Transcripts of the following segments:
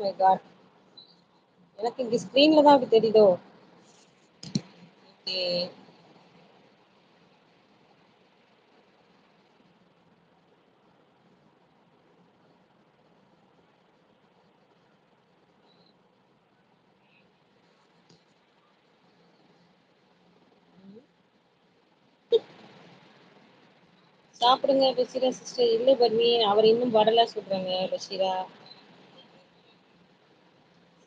My God! எனக்கு இங்க ஸ்க்ரீன்ல தான் அப்டி தெரியுதோ? ஓகே. சாப்பிடுங்க பஷீரா சிஸ்டர். இல்ல பர்வீன், அவர் இன்னும் வரல சொல்றாங்க பஷீரா.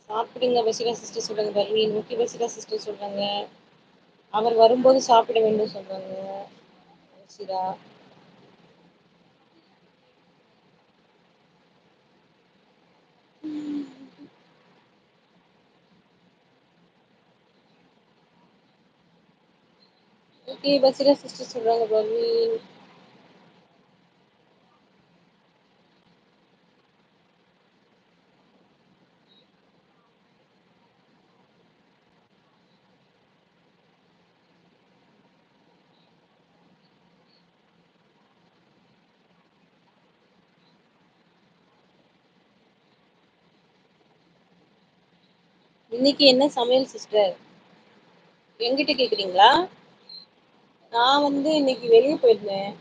சாப்பிடுங்க பஷீரா சிஸ்டர் சொல்றாங்க பர்வீன். ஓகே பஷீரா சிஸ்டர் சொல்றாங்க. அவர் வரும்போது சாப்பிட வேண்டும் சொல்றாங்க பஷீரா. ஓகே பஷீரா சிஸ்டர் சொல்றாங்க பர்வீன். இன்னைக்கு என்ன சமையல் சிஸ்டர்? என்கிட்ட கேக்குறீங்களா? நான் வந்து இன்னைக்கு வெளிய போயிருந்தேன்.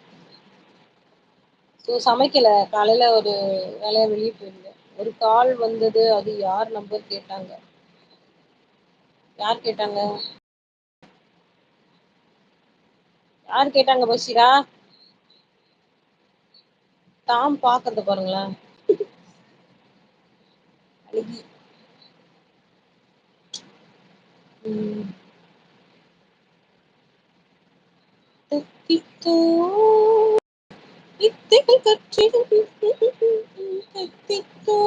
ஸோ சமைக்கல. காலையில ஒரு வேலையா வெளிய போயிருந்தேன். ஒரு கால் வந்தது. அது யார் நம்பர் கேட்டாங்க. யார் கேட்டாங்க? யார் கேட்டாங்க பஷீரா? டாம் பாக்கறத பாருங்களேன். அழகி. ம். தத்தித்தோ வித்தைகள் கற்றிடும் தத்தித்தோ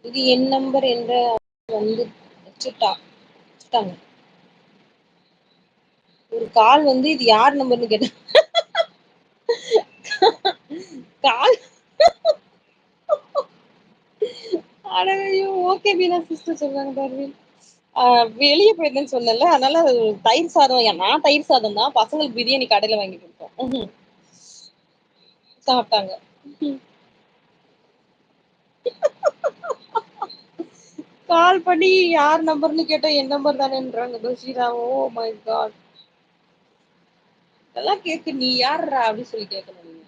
இது என் நம்பர் என்ற வந்து வச்சுட்டாங்க. ஒரு கால் வந்து இது யார் நம்பர்னு கேட்டா கால் அடவையோ ஓகே பீனா சிஸ்டர் சொல்றாங்க பர்வீன். வெளியே போயிருந்தேன்னு சொன்னேன்ல, அதனால தயிர் சாதம் நான் தயிர் சாதம் தான். பசங்களுக்கு பிரியாணி கடையில வாங்கி கொடுத்தோம். சாப்பிட்டாங்க. கால் பண்ணி யார் நம்பர்னு கேட்டா என் நம்பர் தானேன்றாங்க பஷீரா. Oh my god! இதெல்லாம் கேக்கு நீ யார்ரா அப்படின்னு சொல்லி கேட்கணும் நீங்க.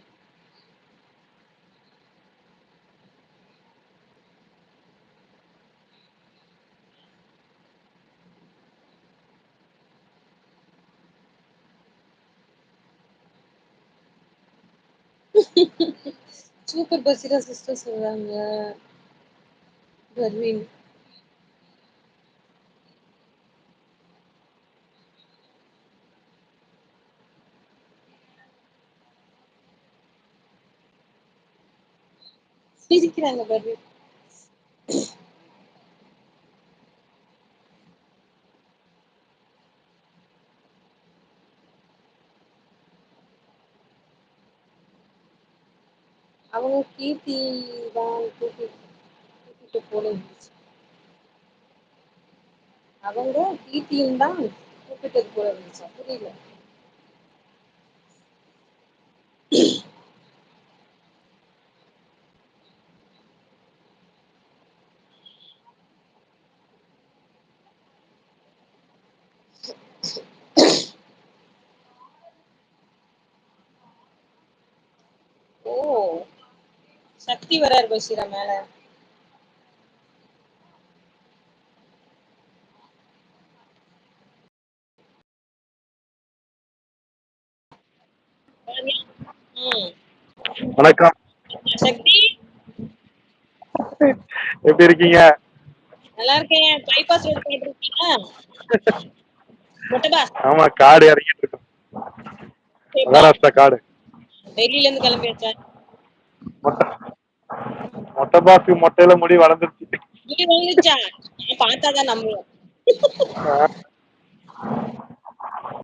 சூப்பர் பஷீரா சிஸ்டர் சொல்றாங்க பர்வீன். சிரிக்கிறாங்க பர்வீன். அவங்க கீர்த்தி தான் கூட்டிட்டு போல இருந்துச்சு. அவங்க கீர்த்தியும் தான் கூப்பிட்டது போல இருந்துச்சா? புரியல. ஓ சக்தி வராரு பஷீரா மேல. ம். வணக்கம். சக்தி எப்படி இருக்கீங்க? நல்லா இருக்கேன். பைபாஸ் ரோடு போயிட்டு இருக்கீங்களா? மொட்டை பாஸ். ஆமா, காடு இறங்கிட்டு இருக்கோம். மகாராஷ்டிரா காடு. டெல்லியில இருந்து கிளம்பியாச்சா? மொட்டை மொட்டை பாஸுக்கு மொட்டையில முடி வளர்ந்துருச்சு. முடி வந்துச்சா? நான் பார்த்தாதான் நம்புவேன்.